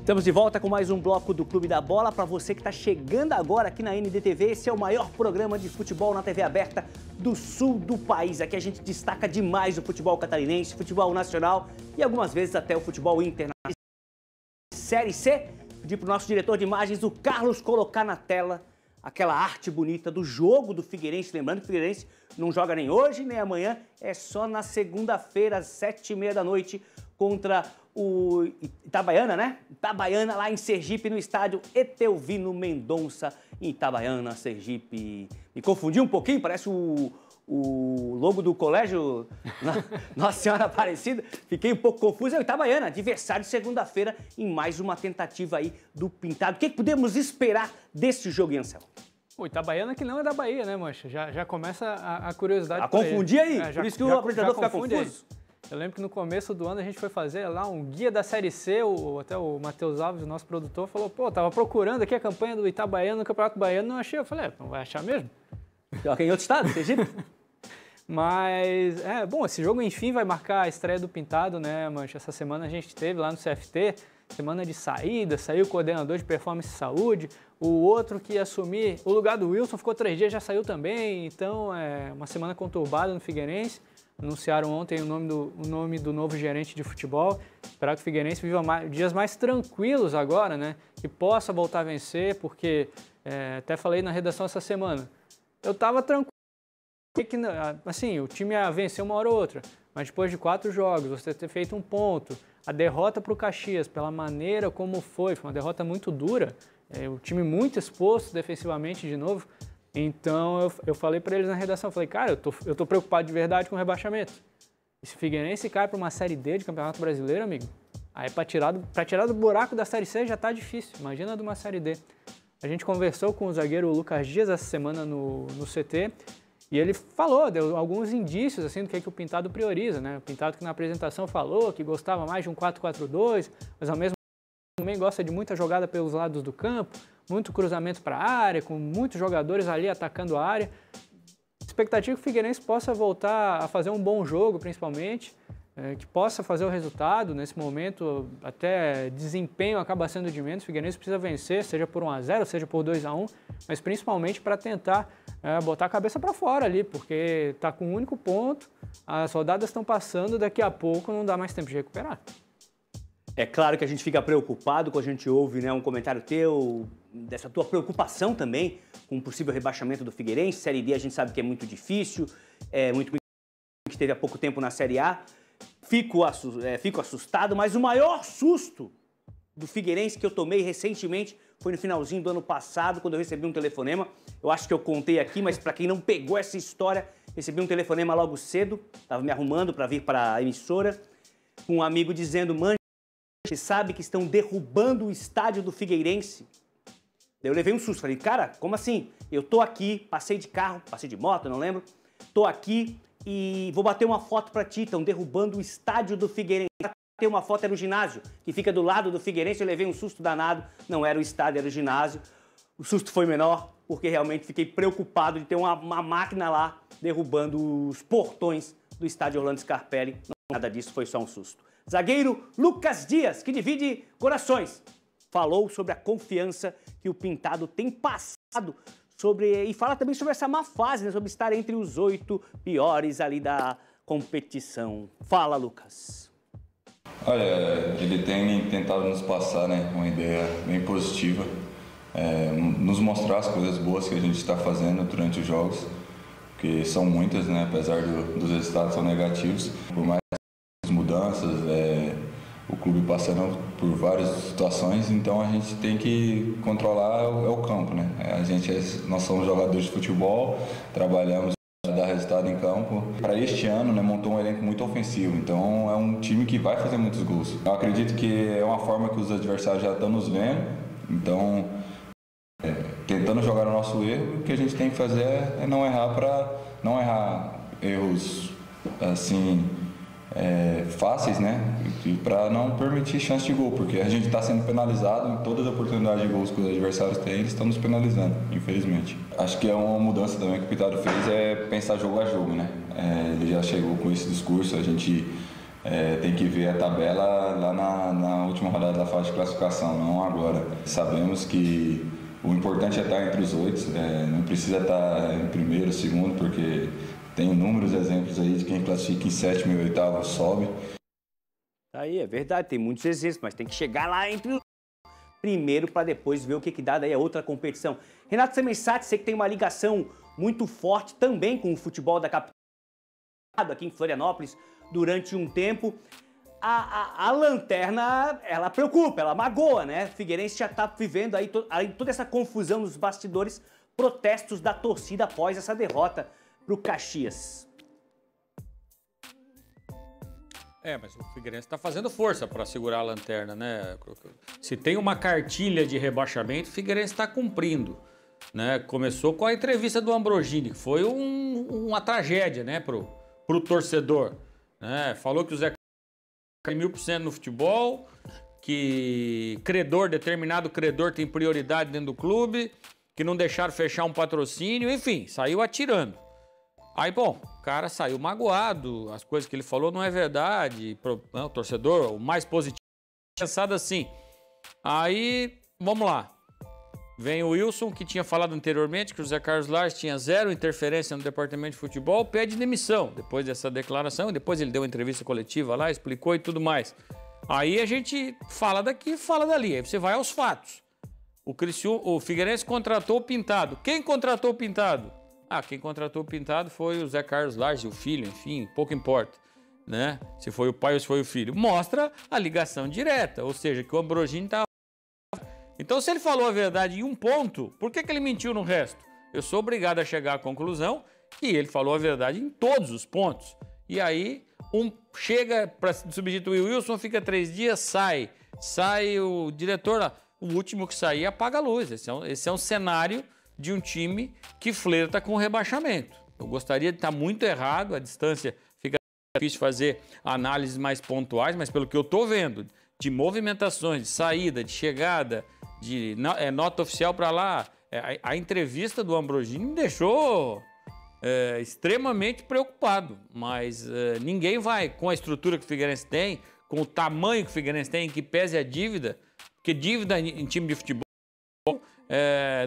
Estamos de volta com mais um bloco do Clube da Bola. Para você que está chegando agora aqui na NDTV, esse é o maior programa de futebol na TV aberta do sul do país. Aqui a gente destaca demais o futebol catarinense, futebol nacional e algumas vezes até o futebol internacional. Série C, pedir para o nosso diretor de imagens, o Carlos, colocar na tela aquela arte bonita do jogo do Figueirense. Lembrando que o Figueirense não joga nem hoje nem amanhã, é só na segunda-feira às 7h30 da noite contra o Itabaiana, né? Itabaiana, lá em Sergipe, no estádio Etelvino Mendonça, em Itabaiana, Sergipe. Me confundi um pouquinho, parece o logo do colégio Nossa Senhora Aparecida. Fiquei um pouco confuso. É o Itabaiana, adversário de segunda-feira, em mais uma tentativa aí do Pintado. O que podemos esperar desse jogo, Anselmo? O Itabaiana que não é da Bahia, né, Mancha? Já começa a curiosidade. A confundir aí? Por isso que o apresentador fica confunde confuso? Aí. Eu lembro que no começo do ano a gente foi fazer lá um guia da Série C, até o Matheus Alves, o nosso produtor, falou, pô, tava procurando aqui a campanha do Itabaiana no Campeonato Baiano, não achei. Eu falei, não vai achar mesmo? Aqui em outro estado, Sergipe? Mas, bom, esse jogo, enfim, vai marcar a estreia do Pintado, né, Mancha? Essa semana a gente teve lá no CFT, semana de saída, saiu o coordenador de performance e saúde, o outro que ia assumir o lugar do Wilson ficou 3 dias, já saiu também, então é uma semana conturbada no Figueirense. Anunciaram ontem o nome do novo gerente de futebol. Esperar que o Figueirense viva dias mais tranquilos agora, né? Que possa voltar a vencer, porque até falei na redação essa semana. Eu estava tranquilo, assim, o time ia vencer uma hora ou outra, mas depois de 4 jogos, você ter feito um ponto, a derrota para o Caxias, pela maneira como foi uma derrota muito dura, o time muito exposto defensivamente de novo. Então eu falei para eles na redação, falei, cara, eu tô preocupado de verdade com o rebaixamento. E se o Figueirense cai para uma Série D de Campeonato Brasileiro, amigo, aí para tirar do buraco da Série C já tá difícil, imagina de uma Série D. A gente conversou com o zagueiro Lucas Dias essa semana no CT e ele deu alguns indícios assim, do que o Pintado prioriza, né? O Pintado que na apresentação falou que gostava mais de um 4-4-2, mas ao mesmo tempo também gosta de muita jogada pelos lados do campo, muito cruzamento para a área, com muitos jogadores ali atacando a área. Expectativa que o Figueirense possa voltar a fazer um bom jogo, principalmente, que possa fazer o resultado. Nesse momento, até desempenho acaba sendo de menos. O Figueirense precisa vencer, seja por 1-0, seja por 2-1, mas principalmente para tentar botar a cabeça para fora ali, porque está com um único ponto, as rodadas estão passando, daqui a pouco não dá mais tempo de recuperar. É claro que a gente fica preocupado quando a gente ouve, né, um comentário teu, dessa tua preocupação também com o possível rebaixamento do Figueirense. Série D a gente sabe que é muito difícil, muito que teve há pouco tempo na Série A. Fico assustado, mas o maior susto do Figueirense que eu tomei recentemente foi no finalzinho do ano passado, quando eu recebi um telefonema. Eu acho que eu contei aqui, mas para quem não pegou essa história, recebi um telefonema logo cedo, estava me arrumando para vir para a emissora, com um amigo dizendo, você sabe que estão derrubando o estádio do Figueirense? Eu levei um susto, falei, cara, como assim? Eu tô aqui, passei de carro, passei de moto, não lembro, tô aqui e vou bater uma foto pra ti, estão derrubando o estádio do Figueirense. Ter uma foto era o ginásio, que fica do lado do Figueirense, eu levei um susto danado, não era o estádio, era o ginásio. O susto foi menor, porque realmente fiquei preocupado de ter uma máquina lá derrubando os portões do estádio Orlando Scarpelli. Não, nada disso, foi só um susto. Zagueiro Lucas Dias, que divide corações, falou sobre a confiança que o Pintado tem passado e fala também sobre essa má fase, né, sobre estar entre os 8 piores ali da competição. Fala, Lucas. Olha, ele tem tentado nos passar, né, uma ideia bem positiva, nos mostrar as coisas boas que a gente está fazendo durante os jogos, que são muitas, né, apesar dos resultados são negativos, por mais mudanças, o clube passando por várias situações, então a gente tem que controlar o campo, né? Nós somos jogadores de futebol, trabalhamos para dar resultado em campo. Para este ano, né, montou um elenco muito ofensivo, então é um time que vai fazer muitos gols. Eu acredito que é uma forma que os adversários já estão nos vendo, então tentando jogar o nosso erro, o que a gente tem que fazer é não errar erros assim fáceis, né? E para não permitir chance de gol, porque a gente está sendo penalizado em todas as oportunidades de gols que os adversários têm, eles estão nos penalizando, infelizmente. Acho que é uma mudança também que o Pintado fez, pensar jogo a jogo, né? Ele já chegou com esse discurso, a gente tem que ver a tabela lá na última rodada da fase de classificação, não agora. Sabemos que o importante é estar entre os 8, não precisa estar em primeiro, segundo, porque tem inúmeros exemplos aí de quem classifica em sétimo e oitavo sobe. Aí, é verdade, tem muitos exemplos, mas tem que chegar lá entre os primeiro para depois ver o que dá, daí é outra competição. Renato Samensati, você que tem uma ligação muito forte também com o futebol da capital, aqui em Florianópolis, durante um tempo. A lanterna, ela preocupa, ela magoa, né? Figueirense já está vivendo aí toda essa confusão nos bastidores, protestos da torcida após essa derrota para o Caxias. Mas o Figueirense está fazendo força para segurar a lanterna, né? Se tem uma cartilha de rebaixamento, o Figueirense está cumprindo, né? Começou com a entrevista do Ambrogini, que foi uma tragédia, né, pro torcedor, né? Falou que o Zé cai 1000% no futebol, que determinado credor tem prioridade dentro do clube, que não deixaram fechar um patrocínio, enfim, saiu atirando. Aí, bom, o cara saiu magoado, as coisas que ele falou não é verdade, o torcedor, o mais positivo, pensado assim. Aí, vamos lá. Vem o Wilson, que tinha falado anteriormente que o José Carlos Lage tinha zero interferência no departamento de futebol, pede demissão depois dessa declaração, depois ele deu uma entrevista coletiva lá, explicou e tudo mais. Aí a gente fala daqui, fala dali, aí você vai aos fatos. O Figueirense contratou o Pintado. Quem contratou o Pintado? Quem contratou o Pintado foi o Zé Carlos Lage, o filho, enfim, pouco importa, né? Se foi o pai ou se foi o filho. Mostra a ligação direta, ou seja, que o Ambrogini estava... Então, se ele falou a verdade em um ponto, por que ele mentiu no resto? Eu sou obrigado a chegar à conclusão que ele falou a verdade em todos os pontos. E aí, chega para substituir o Wilson, fica 3 dias, sai o diretor lá. O último que sair apaga a luz. Esse é um cenário de um time que flerta com o rebaixamento. Eu gostaria de estar muito errado, a distância fica difícil fazer análises mais pontuais, mas pelo que eu estou vendo, de movimentações, de saída, de chegada, de nota oficial para lá, a entrevista do Ambrogini me deixou extremamente preocupado, mas ninguém vai, com a estrutura que o Figueirense tem, com o tamanho que o Figueirense tem, que pese a dívida, porque dívida em time de futebol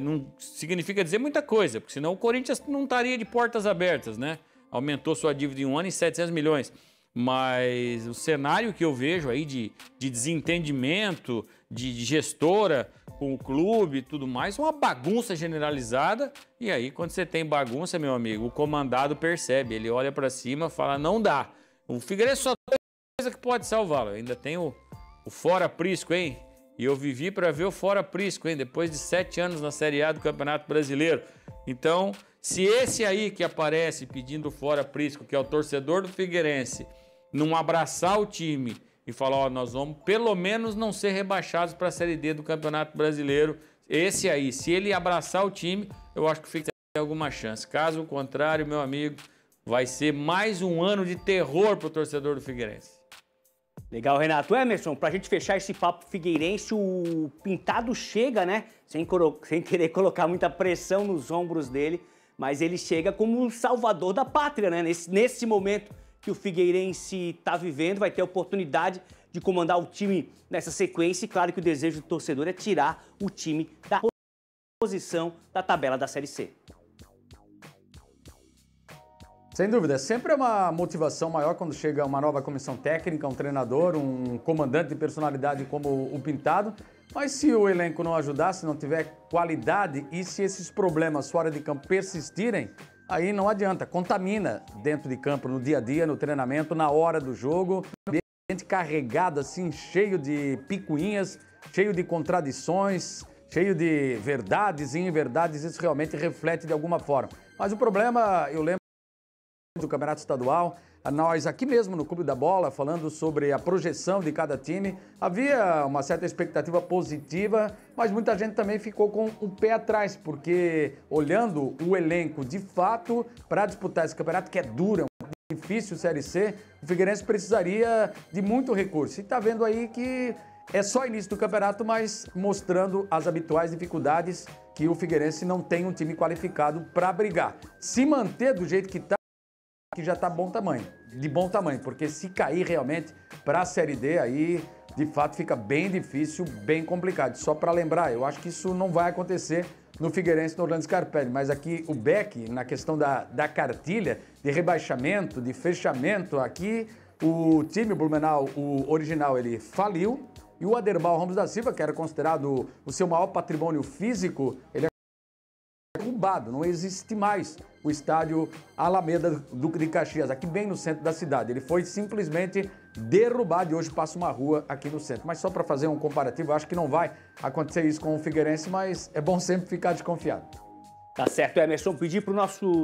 não significa dizer muita coisa, porque senão o Corinthians não estaria de portas abertas, né? Aumentou sua dívida em um ano em 700 milhões. Mas o cenário que eu vejo aí de desentendimento, de gestora com o clube e tudo mais, uma bagunça generalizada. E aí, quando você tem bagunça, meu amigo, o comandado percebe, ele olha para cima e fala, não dá. O Figueirense só tem coisa que pode salvá-lo. Ainda tem o fora Prisco, hein? E eu vivi para ver o fora Prisco, hein? Depois de 7 anos na Série A do Campeonato Brasileiro. Então, se esse aí que aparece pedindo fora Prisco, que é o torcedor do Figueirense, não abraçar o time e falar, nós vamos pelo menos não ser rebaixados para a Série D do Campeonato Brasileiro, esse aí, se ele abraçar o time, eu acho que o Figueirense tem alguma chance. Caso contrário, meu amigo, vai ser mais um ano de terror para o torcedor do Figueirense. Legal, Renato. Emerson, pra gente fechar esse papo figueirense, o Pintado chega, né? Sem querer colocar muita pressão nos ombros dele, mas ele chega como um salvador da pátria, né? Nesse momento que o Figueirense está vivendo, vai ter a oportunidade de comandar o time nessa sequência. E claro que o desejo do torcedor é tirar o time da posição da tabela da Série C. Sem dúvida, sempre é uma motivação maior quando chega uma nova comissão técnica, um treinador, um comandante de personalidade como o Pintado. Mas se o elenco não ajudar, se não tiver qualidade e se esses problemas fora de campo persistirem, aí não adianta, contamina dentro de campo, no dia a dia, no treinamento, na hora do jogo, ambiente carregado assim, cheio de picuinhas, cheio de contradições, cheio de verdades e inverdades, isso realmente reflete de alguma forma. Mas o problema, eu lembro do Campeonato Estadual, nós aqui mesmo no Clube da Bola, falando sobre a projeção de cada time, havia uma certa expectativa positiva, mas muita gente também ficou com o pé atrás, porque olhando o elenco de fato para disputar esse campeonato, que é duro, é um difícil Série C, o Figueirense precisaria de muito recurso. E está vendo aí que é só início do campeonato, mas mostrando as habituais dificuldades que o Figueirense não tem um time qualificado para brigar. Se manter do jeito que está, que já está de bom tamanho, porque se cair realmente para a Série D, aí de fato fica bem difícil, bem complicado. Só para lembrar, eu acho que isso não vai acontecer no Figueirense, no Orlando Scarpelli, mas aqui o Beck, na questão da cartilha, de rebaixamento, de fechamento, aqui o time Blumenau, o original, ele faliu, e o Aderbal Ramos da Silva, que era considerado o seu maior patrimônio físico, ele é derrubado, não existe mais o estádio Alameda de Caxias, aqui bem no centro da cidade. Ele foi simplesmente derrubado e hoje passa uma rua aqui no centro. Mas só para fazer um comparativo, eu acho que não vai acontecer isso com o Figueirense, mas é bom sempre ficar desconfiado. Tá certo, Emerson. Pedir para o nosso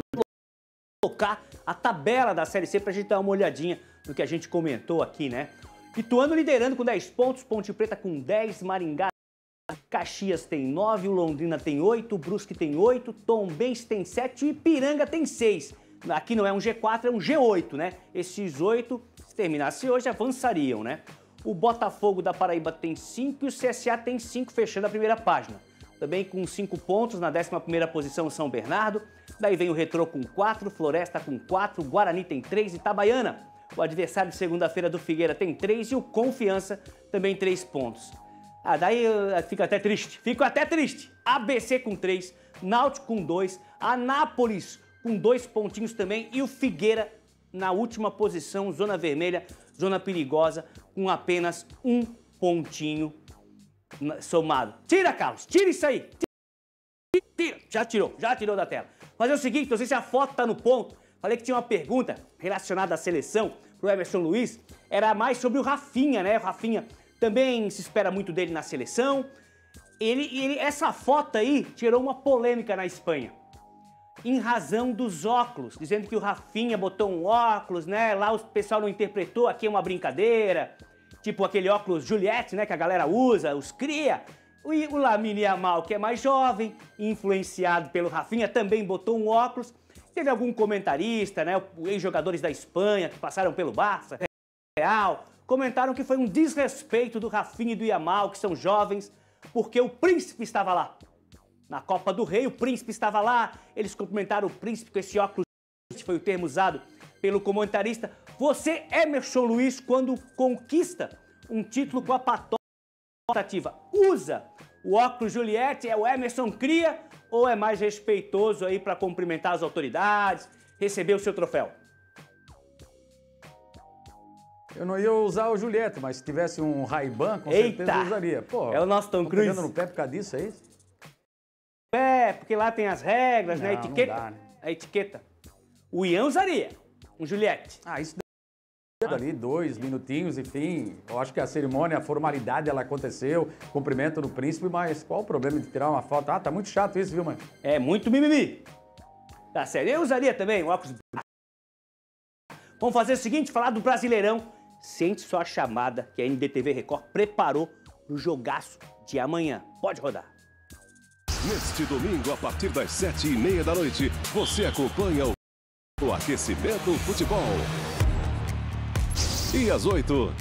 colocar a tabela da Série C para a gente dar uma olhadinha no que a gente comentou aqui, né? Ituano liderando com 10 pontos, Ponte Preta com 10, Maringá, Caxias tem 9, o Londrina tem 8, o Brusque tem 8, Tombense tem 7 e Ipiranga tem 6. Aqui não é um G4, é um G8, né? Esses 8, se terminasse hoje, avançariam, né? O Botafogo da Paraíba tem 5 e o CSA tem 5, fechando a primeira página. Também com 5 pontos, na 11ª posição, São Bernardo. Daí vem o Retrô com 4, Floresta com 4, Guarani tem 3 e Itabaiana. O adversário de segunda-feira do Figueira tem 3 e o Confiança também 3 pontos. Daí fico até triste. ABC com 3, Náutico com 2, Anápolis com 2 pontinhos também e o Figueira na última posição, zona vermelha, zona perigosa, com apenas 1 pontinho somado. Tira, Carlos, tira isso aí. Tira. Já tirou da tela. Mas é o seguinte, não sei se a foto tá no ponto. Falei que tinha uma pergunta relacionada à seleção pro Emerson Luiz. Era mais sobre o Rafinha, né? O Rafinha também se espera muito dele na seleção. Essa foto aí gerou uma polêmica na Espanha. Em razão dos óculos, dizendo que o Rafinha botou um óculos, né? Lá o pessoal não interpretou, aqui é uma brincadeira. Tipo aquele óculos Juliette, né? Que a galera usa, os cria. O Lamine Yamal, que é mais jovem, influenciado pelo Rafinha, também botou um óculos. Teve algum comentarista, né? Ex-jogadores da Espanha que passaram pelo Barça, Real, comentaram que foi um desrespeito do Rafinha e do Yamal, que são jovens, porque o Príncipe estava lá. Na Copa do Rei, o Príncipe estava lá, eles cumprimentaram o Príncipe com esse óculos, foi o termo usado pelo comentarista. Você, Emerson Luiz, quando conquista um título com a patota ativa, usa o óculos Juliette, o Emerson cria ou é mais respeitoso aí para cumprimentar as autoridades, receber o seu troféu? Eu não ia usar o Juliette, mas se tivesse um Ray-Ban, com certeza eu usaria. Pô, é o nosso Tom Cruise. Pegando no pé por causa disso, é isso? É, porque lá tem as regras, né? A etiqueta. Não dá, né? A etiqueta. O Ian usaria um Juliette. Isso ali, 2 minutinhos, enfim. Eu acho que a cerimônia, a formalidade, ela aconteceu, cumprimento do príncipe, mas qual o problema de tirar uma foto? Tá muito chato isso, viu, mãe? É muito mimimi. Tá sério, eu usaria também o óculos. Vamos fazer o seguinte, falar do Brasileirão. Sente só a chamada que a NDTV Record preparou pro jogaço de amanhã. Pode rodar. Neste domingo, a partir das 7h30 da noite, você acompanha o Aquecimento Futebol. E às 8h.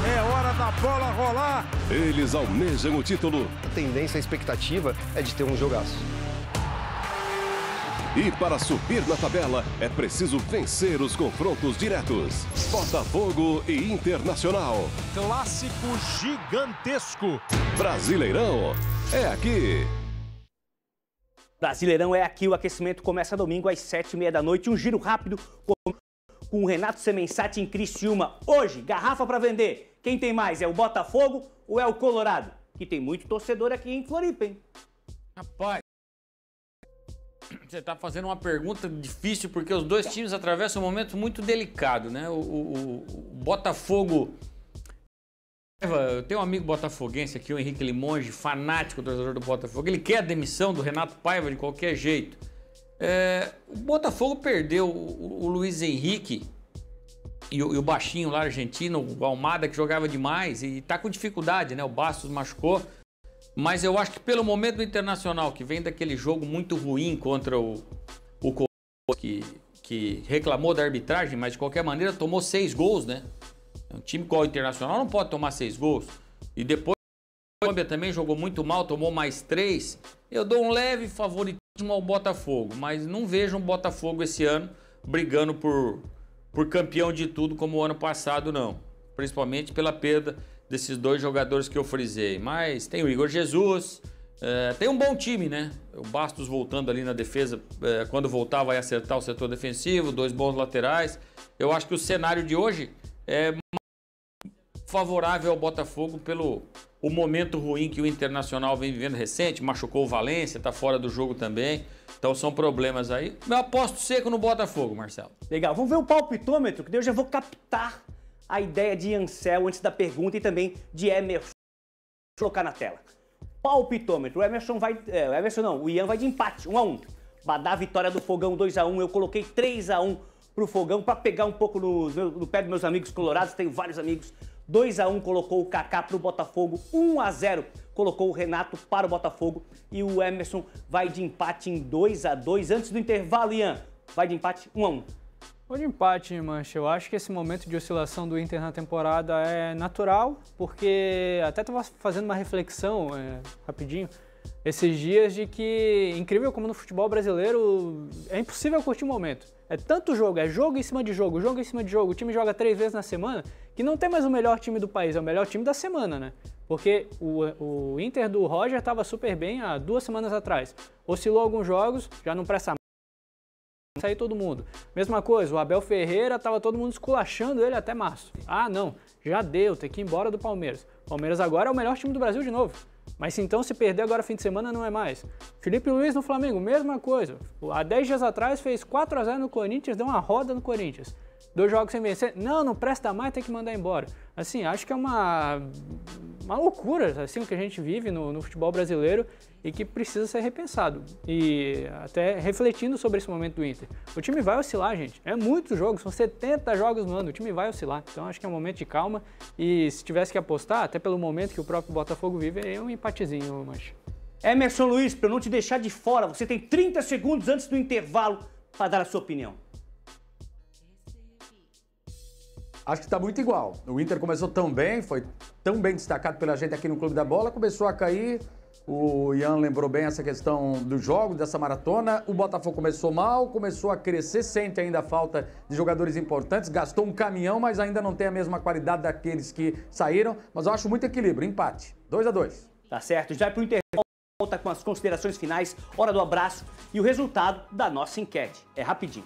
É hora da bola rolar. Eles almejam o título. A tendência, a expectativa é de ter um jogaço. E para subir na tabela, é preciso vencer os confrontos diretos. Botafogo e Internacional. Clássico gigantesco. Brasileirão é aqui. Brasileirão é aqui, o aquecimento começa domingo às 7h30 da noite. Um giro rápido com o Renato Semensati em Criciúma. Hoje, garrafa para vender. Quem tem mais, é o Botafogo ou é o Colorado? Que tem muito torcedor aqui em Floripa, hein? Rapaz, você está fazendo uma pergunta difícil porque os dois times atravessam um momento muito delicado, né? O Botafogo... Eu tenho um amigo botafoguense aqui, o Henrique Limonge, fanático torcedor do Botafogo. Ele quer a demissão do Renato Paiva de qualquer jeito. O Botafogo perdeu o Luiz Henrique e o baixinho lá argentino, o Almada, que jogava demais e tá com dificuldade, né? O Bastos machucou. Mas eu acho que pelo momento do Internacional, que vem daquele jogo muito ruim contra o que reclamou da arbitragem, mas de qualquer maneira tomou 6 gols, né? Um time igual o Internacional não pode tomar 6 gols. E depois o Colômbia também jogou muito mal, tomou mais 3. Eu dou um leve favoritismo ao Botafogo, mas não vejo um Botafogo esse ano brigando por campeão de tudo como o ano passado, não. Principalmente pela perda desses 2 jogadores que eu frisei. Mas tem o Igor Jesus, tem um bom time, né? O Bastos voltando ali na defesa, quando voltar vai acertar o setor defensivo, 2 bons laterais. Eu acho que o cenário de hoje é favorável ao Botafogo pelo o momento ruim que o Internacional vem vivendo recente, machucou o Valência, tá fora do jogo também. Então são problemas aí. Eu aposto seco no Botafogo, Marcelo. Legal, vamos ver o palpitômetro, que daí eu já vou captar a ideia de Ansel antes da pergunta e também de Emerson. Vou colocar na tela. Palpitômetro, o Ian vai de empate, 1-1. Badá, vitória do Fogão, 2-1. Eu coloquei 3-1 pro Fogão para pegar um pouco no pé dos meus amigos colorados, tenho vários amigos. 2-1 colocou o Kaká pro Botafogo, 1-0 colocou o Renato para o Botafogo e o Emerson vai de empate em 2-2. Antes do intervalo, Ian, vai de empate 1-1. Vou de empate, Mancha. Eu acho que esse momento de oscilação do Inter na temporada é natural, porque até estava fazendo uma reflexão rapidinho esses dias de que, incrível como no futebol brasileiro, é impossível curtir o momento. É tanto jogo, é jogo em cima de jogo, jogo em cima de jogo. O time joga 3 vezes na semana, que não tem mais o melhor time do país, é o melhor time da semana, né? Porque o Inter do Roger estava super bem há 2 semanas atrás. Oscilou alguns jogos, já não presta mais, sair todo mundo. Mesma coisa, o Abel Ferreira estava todo mundo esculachando ele até março. Ah, não, já deu, tem que ir embora do Palmeiras. O Palmeiras agora é o melhor time do Brasil de novo. Mas então se perder agora fim de semana não é mais. Felipe Luiz no Flamengo, mesma coisa. Há 10 dias atrás fez 4-0 no Corinthians, deu uma roda no Corinthians. 2 jogos sem vencer. Não presta mais, tem que mandar embora. Assim, acho que é uma loucura assim, o que a gente vive no futebol brasileiro e que precisa ser repensado. E até refletindo sobre esse momento do Inter. O time vai oscilar, gente. É muitos jogos, são 70 jogos no ano, o time vai oscilar. Então acho que é um momento de calma e se tivesse que apostar, até pelo momento que o próprio Botafogo vive, é um empatezinho, Mancha. Emerson Luiz, para eu não te deixar de fora, você tem 30 segundos antes do intervalo para dar a sua opinião. Acho que está muito igual. O Inter começou tão bem, foi tão bem destacado pela gente aqui no Clube da Bola, começou a cair. O Ian lembrou bem essa questão do jogo, dessa maratona. O Botafogo começou mal, começou a crescer, sente ainda a falta de jogadores importantes, gastou um caminhão, mas ainda não tem a mesma qualidade daqueles que saíram. Mas eu acho muito equilíbrio, empate, 2-2. Tá certo, já pro intervalo, volta com as considerações finais, hora do abraço e o resultado da nossa enquete. É rapidinho.